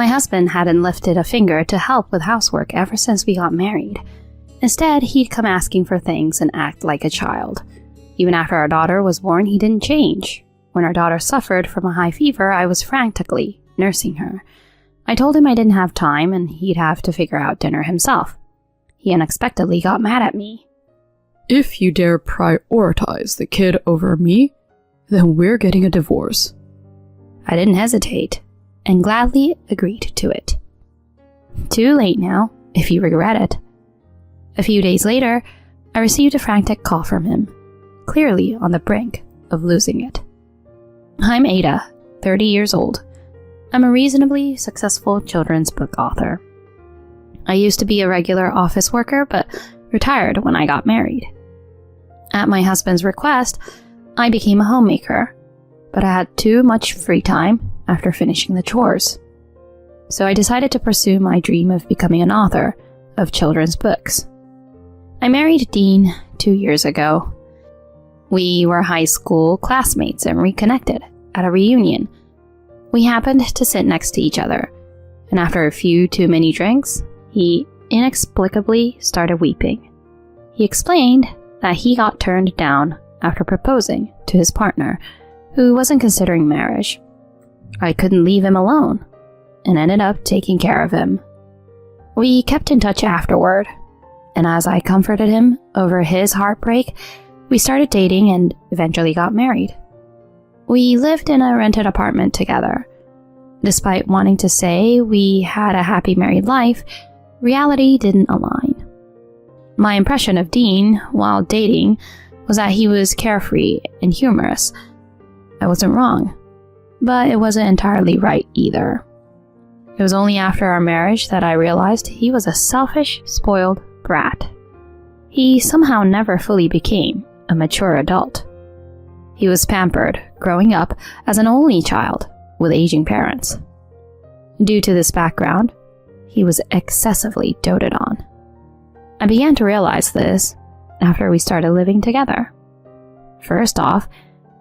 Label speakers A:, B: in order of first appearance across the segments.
A: My husband hadn't lifted a finger to help with housework ever since we got married. Instead, he'd come asking for things and act like a child. Even after our daughter was born, he didn't change. When our daughter suffered from a high fever, I was frantically nursing her. I told him I didn't have time and he'd have to figure out dinner himself. He unexpectedly got mad at me.
B: If you dare prioritize the kid over me, then we're getting a divorce.
A: I didn't hesitate and gladly agreed to it. Too late now, if you regret it. A few days later, I received a frantic call from him, clearly on the brink of losing it. I'm Ada, 30 years old. I'm a reasonably successful children's book author. I used to be a regular office worker, but retired when I got married. At my husband's request, I became a homemaker, but I had too much free time after finishing the chores. So I decided to pursue my dream of becoming an author of children's books. I married Dean 2 years ago. We were high school classmates and reconnected at a reunion. We happened to sit next to each other, and after a few too many drinks, he inexplicably started weeping. He explained that he got turned down after proposing to his partner, who wasn't considering marriage. I couldn't leave him alone, and ended up taking care of him. We kept in touch afterward, and as I comforted him over his heartbreak, we started dating and eventually got married. We lived in a rented apartment together. Despite wanting to say we had a happy married life, reality didn't align. My impression of Dean while dating was that he was carefree and humorous. I wasn't wrong, but it wasn't entirely right either. It was only after our marriage that I realized he was a selfish, spoiled brat. He somehow never fully became a mature adult. He was pampered growing up as an only child with aging parents. Due to this background, he was excessively doted on. I began to realize this after we started living together. First off,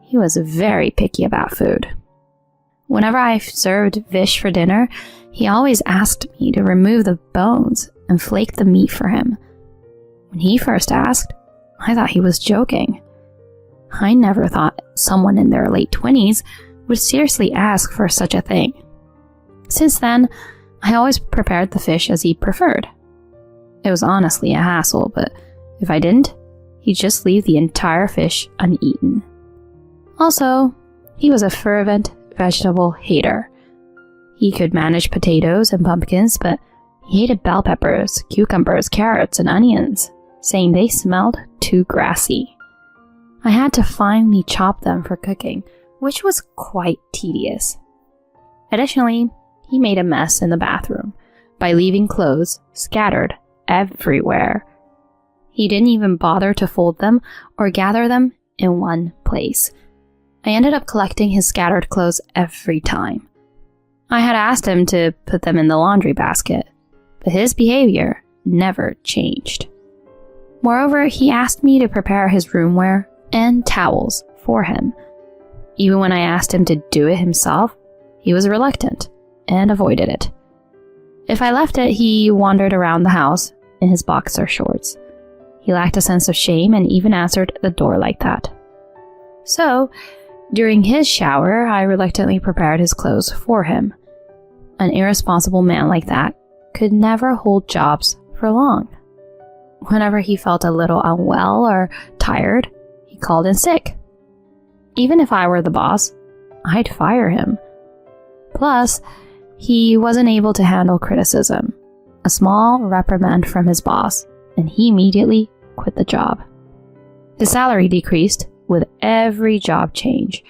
A: he was very picky about food. Whenever I served fish for dinner, he always asked me to remove the bones and flake the meat for him. When he first asked, I thought he was joking. I never thought someone in their late 20s would seriously ask for such a thing. Since then, I always prepared the fish as he preferred. It was honestly a hassle, but if I didn't, he'd just leave the entire fish uneaten. Also, he was a fervent vegetable hater. He could manage potatoes and pumpkins, but he hated bell peppers, cucumbers, carrots, and onions, saying they smelled too grassy. I had to finely chop them for cooking, which was quite tedious. Additionally, he made a mess in the bathroom by leaving clothes scattered everywhere. He didn't even bother to fold them or gather them in one place. I ended up collecting his scattered clothes every time. I had asked him to put them in the laundry basket, but his behavior never changed. Moreover, he asked me to prepare his roomwear and towels for him. Even when I asked him to do it himself, he was reluctant and avoided it. If I left it, he wandered around the house in his boxer shorts. He lacked a sense of shame and even answered the door like that. So, during his shower, I reluctantly prepared his clothes for him. An irresponsible man like that could never hold jobs for long. Whenever he felt a little unwell or tired, he called in sick. Even if I were the boss, I'd fire him. Plus, he wasn't able to handle criticism. A small reprimand from his boss, and he immediately quit the job. His salary decreased with every job change.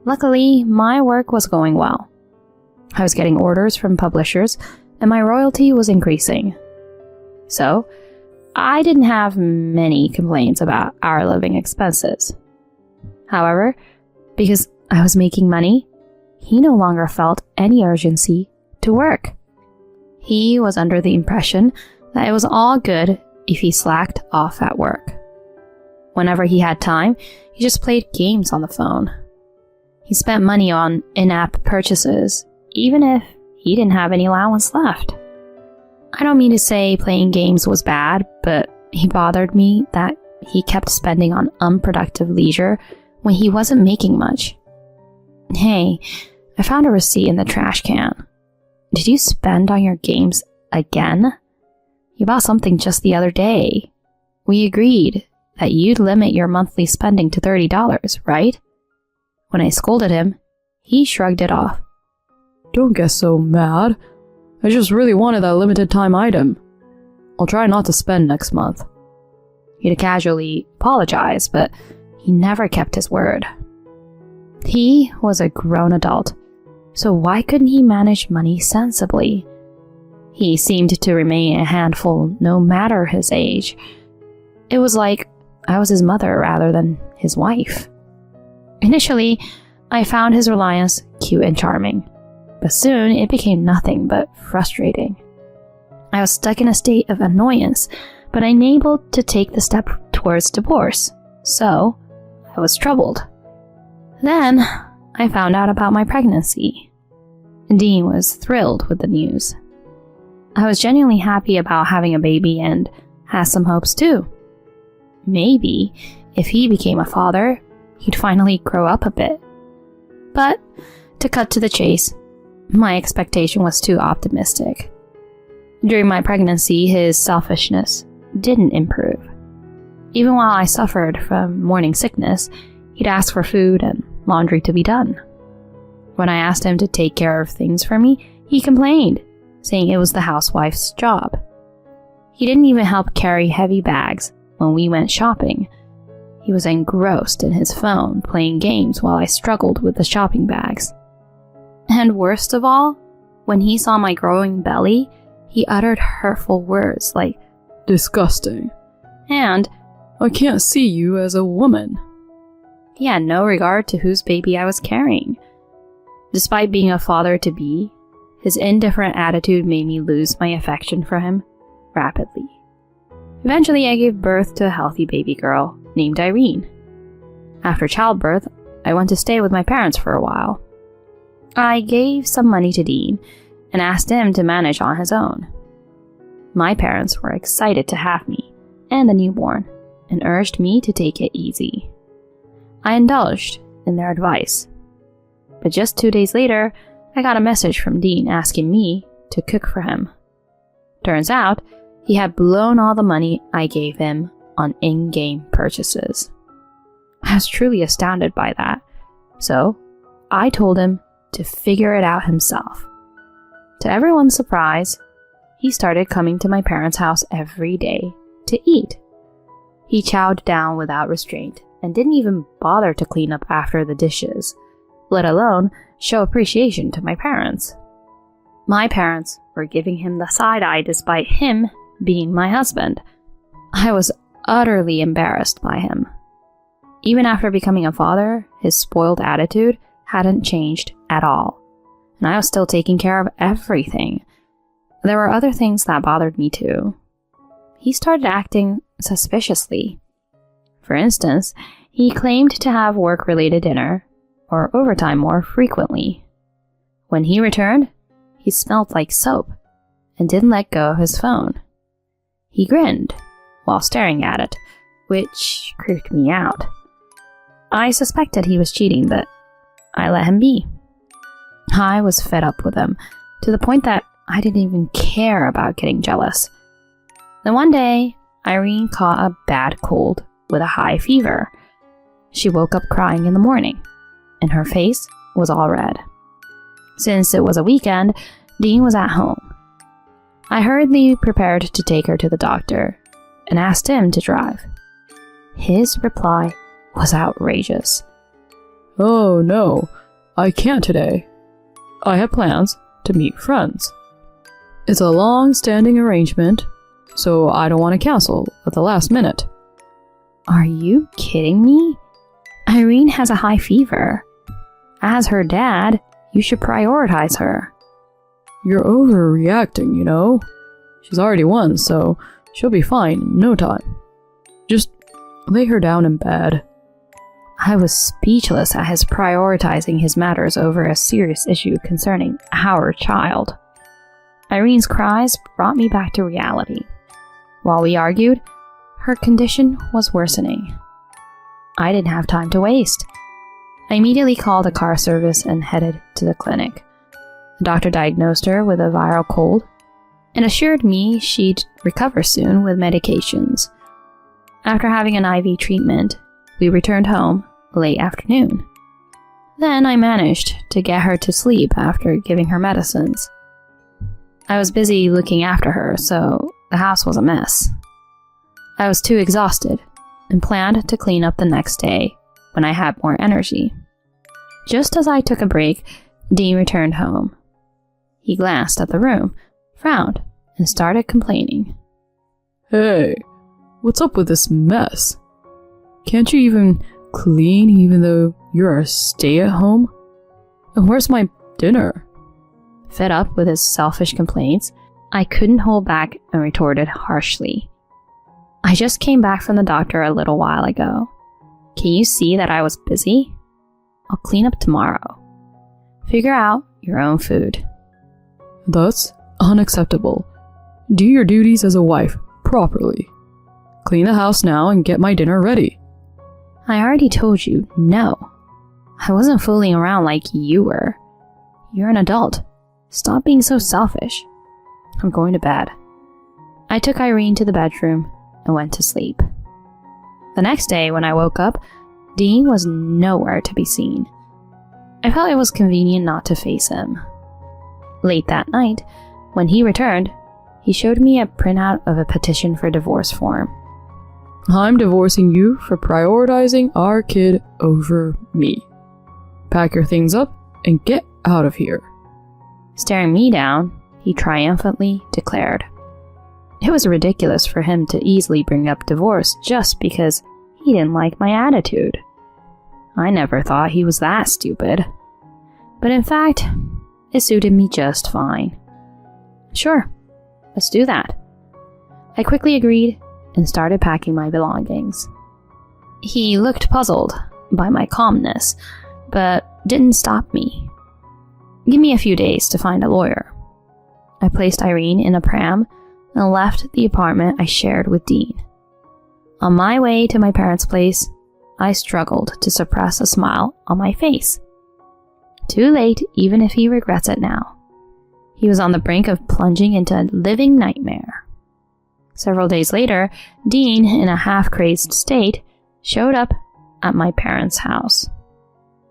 A: Luckily, my work was going well. I was getting orders from publishers, and my royalty was increasing. So, I didn't have many complaints about our living expenses. However, because I was making money, he no longer felt any urgency to work. He was under the impression that it was all good if he slacked off at work. Whenever he had time, he just played games on the phone. He spent money on in-app purchases, even if he didn't have any allowance left. I don't mean to say playing games was bad, but he bothered me that he kept spending on unproductive leisure when he wasn't making much. Hey, I found a receipt in the trash can. Did you spend on your games again? You bought something just the other day. We agreed that you'd limit your monthly spending to $30, right? When I scolded him, he shrugged it off.
B: Don't get so mad. I just really wanted that limited time item. I'll try not to spend next month.
A: He'd casually apologize, but he never kept his word. He was a grown adult, so why couldn't he manage money sensibly? He seemed to remain a handful no matter his age. It was like I was his mother rather than his wife. Initially, I found his reliance cute and charming, but soon it became nothing but frustrating. I was stuck in a state of annoyance, but unable to take the step towards divorce, so I was troubled. Then, I found out about my pregnancy. Dean was thrilled with the news. I was genuinely happy about having a baby and had some hopes too. Maybe, if he became a father, he'd finally grow up a bit. But, to cut to the chase, my expectation was too optimistic. During my pregnancy, his selfishness didn't improve. Even while I suffered from morning sickness, he'd ask for food and laundry to be done. When I asked him to take care of things for me, he complained, saying it was the housewife's job. He didn't even help carry heavy bags when we went shopping. He was engrossed in his phone, playing games while I struggled with the shopping bags. And worst of all, when he saw my growing belly, he uttered hurtful words like,
B: "Disgusting,"
A: and,
B: "I can't see you as a woman."
A: He had no regard to whose baby I was carrying. Despite being a father-to-be, his indifferent attitude made me lose my affection for him rapidly. Eventually, I gave birth to a healthy baby girl named Irene. After childbirth, I went to stay with my parents for a while. I gave some money to Dean and asked him to manage on his own. My parents were excited to have me and the newborn and urged me to take it easy. I indulged in their advice. But just 2 days later, I got a message from Dean asking me to cook for him. Turns out, he had blown all the money I gave him on in-game purchases. I was truly astounded by that, so I told him to figure it out himself. To everyone's surprise, he started coming to my parents' house every day to eat. He chowed down without restraint and didn't even bother to clean up after the dishes, let alone show appreciation to my parents. My parents were giving him the side eye despite him being my husband. I was utterly embarrassed by him. Even after becoming a father, his spoiled attitude hadn't changed at all, and I was still taking care of everything. There were other things that bothered me too. He started acting suspiciously. For instance, he claimed to have work-related dinner or overtime more frequently. When he returned, he smelled like soap and didn't let go of his phone. He grinned while staring at it, which creeped me out. I suspected he was cheating, but I let him be. I was fed up with him, to the point that I didn't even care about getting jealous. Then one day, Irene caught a bad cold with a high fever. She woke up crying in the morning, and her face was all red. Since it was a weekend, Dean was at home. I hurriedly prepared to take her to the doctor and asked him to drive. His reply was outrageous.
B: "Oh no, I can't today. I have plans to meet friends. It's a long-standing arrangement, so I don't want to cancel at the last minute."
A: Are you kidding me? Irene has a high fever. As her dad, you should prioritize her.
B: "You're overreacting, you know. She's already won, so she'll be fine in no time. Just lay her down in bed."
A: I was speechless at his prioritizing his matters over a serious issue concerning our child. Irene's cries brought me back to reality. While we argued, her condition was worsening. I didn't have time to waste. I immediately called a car service and headed to the clinic. The doctor diagnosed her with a viral cold and assured me she'd recover soon with medications. After having an IV treatment, we returned home late afternoon. Then I managed to get her to sleep after giving her medicines. I was busy looking after her, so the house was a mess. I was too exhausted and planned to clean up the next day when I had more energy. Just as I took a break, Dean returned home. He glanced at the room, frowned, and started complaining.
B: Hey, what's up with this mess? Can't you even clean even though you're a stay-at-home? And where's my dinner?
A: Fed up with his selfish complaints, I couldn't hold back and retorted harshly. I just came back from the doctor a little while ago. Can you see that I was busy? I'll clean up tomorrow. Figure out your own food.
B: That's unacceptable. Do your duties as a wife properly. Clean the house now and get my dinner ready.
A: I already told you no. I wasn't fooling around like you were. You're an adult. Stop being so selfish. I'm going to bed. I took Irene to the bedroom and went to sleep. The next day, when I woke up, Dean was nowhere to be seen. I felt it was convenient not to face him. Late that night, when he returned, he showed me a printout of a petition for divorce form.
B: I'm divorcing you for prioritizing our kid over me. Pack your things up and get out of here.
A: Staring me down, he triumphantly declared. It was ridiculous for him to easily bring up divorce just because he didn't like my attitude. I never thought he was that stupid. But in fact, it suited me just fine. Sure, let's do that. I quickly agreed and started packing my belongings. He looked puzzled by my calmness, but didn't stop me. Give me a few days to find a lawyer. I placed Irene in a pram and left the apartment I shared with Dean. On my way to my parents' place, I struggled to suppress a smile on my face. Too late, even if he regrets it now. He was on the brink of plunging into a living nightmare. Several days later, Dean, in a half-crazed state, showed up at my parents' house.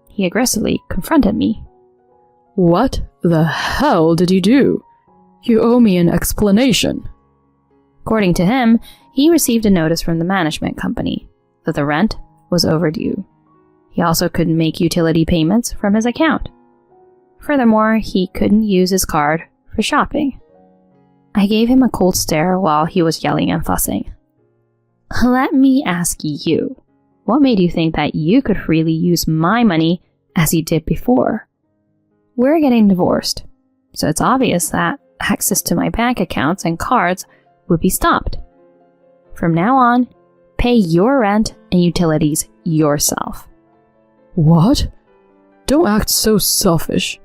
A: He aggressively confronted me.
B: What the hell did you do? You owe me an explanation.
A: According to him, he received a notice from the management company that the rent was overdue. He also couldn't make utility payments from his account. Furthermore, he couldn't use his card for shopping. I gave him a cold stare while he was yelling and fussing. Let me ask you, what made you think that you could freely use my money as you did before? We're getting divorced, so it's obvious that access to my bank accounts and cards would be stopped. From now on, pay your rent and utilities yourself.
B: What? Don't act so selfish.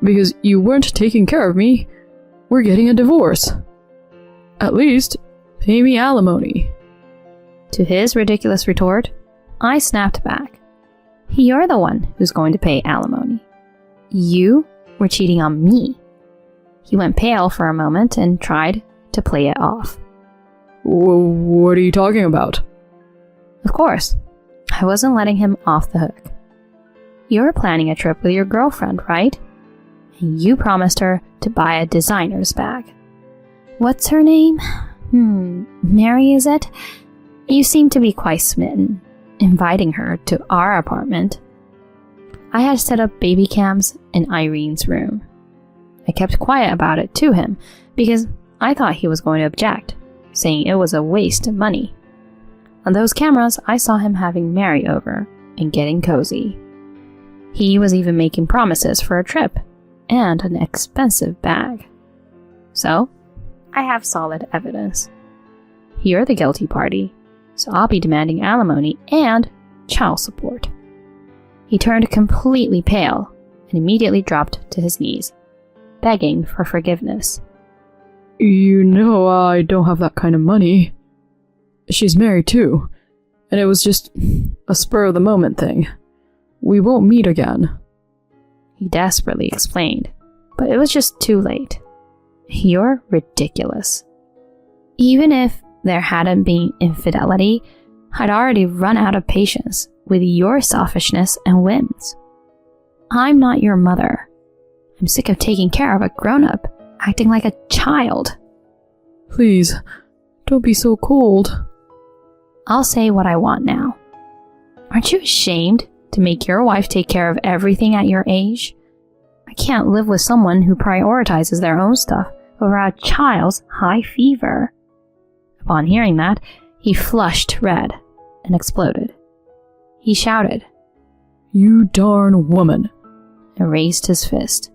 B: Because you weren't taking care of me, we're getting a divorce. At least, pay me alimony.
A: To his ridiculous retort, I snapped back. You're the one who's going to pay alimony. You were cheating on me. He went pale for a moment and tried to play it off.
B: What are you talking about?
A: Of course, I wasn't letting him off the hook. You're planning a trip with your girlfriend, right? And you promised her to buy a designer's bag. What's her name? Mary, is it? You seem to be quite smitten, inviting her to our apartment. I had set up baby cams in Irene's room. I kept quiet about it to him because I thought he was going to object, saying it was a waste of money. On those cameras, I saw him having Mary over and getting cozy. He was even making promises for a trip and an expensive bag. So, I have solid evidence. You're the guilty party, so I'll be demanding alimony and child support. He turned completely pale and immediately dropped to his knees, begging for forgiveness.
B: You know I don't have that kind of money. She's married too, and it was just a spur-of-the-moment thing. We won't meet again.
A: He desperately explained, but it was just too late. You're ridiculous. Even if there hadn't been infidelity, I'd already run out of patience with your selfishness and whims. I'm not your mother. I'm sick of taking care of a grown-up, acting like a child.
B: Please, don't be so cold.
A: I'll say what I want now. Aren't you ashamed to make your wife take care of everything at your age? I can't live with someone who prioritizes their own stuff over a child's high fever. Upon hearing that, he flushed red and exploded. He shouted,
B: You darn woman,
A: and raised his fist.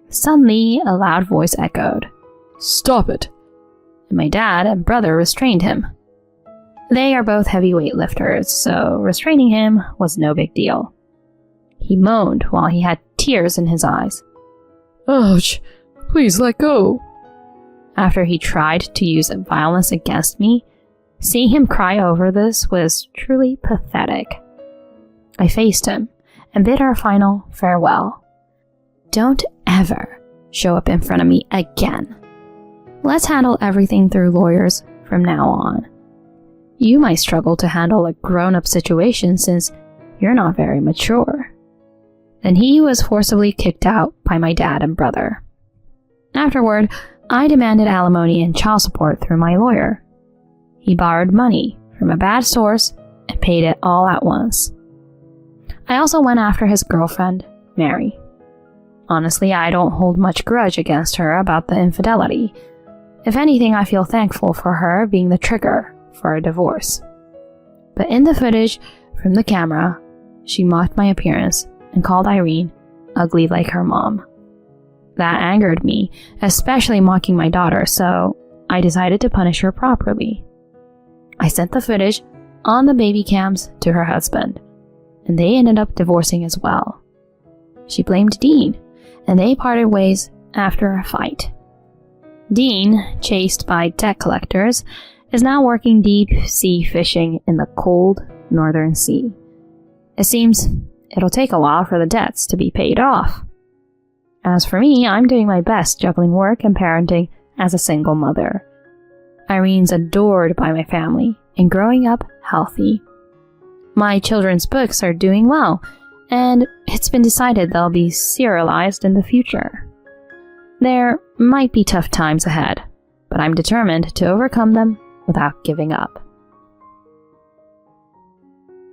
A: Suddenly, a loud voice echoed,
B: Stop it!
A: And my dad and brother restrained him. They are both heavyweight lifters, so restraining him was no big deal. He moaned while he had tears in his eyes.
B: Ouch! Please let go!
A: After he tried to use violence against me, seeing him cry over this was truly pathetic. I faced him and bid our final farewell. Don't ever show up in front of me again. Let's handle everything through lawyers from now on. You might struggle to handle a grown-up situation since you're not very mature. Then he was forcibly kicked out by my dad and brother. Afterward, I demanded alimony and child support through my lawyer. He borrowed money from a bad source and paid it all at once. I also went after his girlfriend, Mary. Honestly, I don't hold much grudge against her about the infidelity. If anything, I feel thankful for her being the trigger for a divorce. But in the footage from the camera, she mocked my appearance and called Irene ugly like her mom. That angered me, especially mocking my daughter, so I decided to punish her properly. I sent the footage on the baby cams to her husband, and they ended up divorcing as well. She blamed Dean, and they parted ways after a fight. Dean, chased by debt collectors, is now working deep sea fishing in the cold northern sea. It seems it'll take a while for the debts to be paid off. As for me, I'm doing my best juggling work and parenting as a single mother. Irene's adored by my family and growing up healthy. My children's books are doing well, and it's been decided they'll be serialized in the future. There might be tough times ahead, but I'm determined to overcome them without giving up.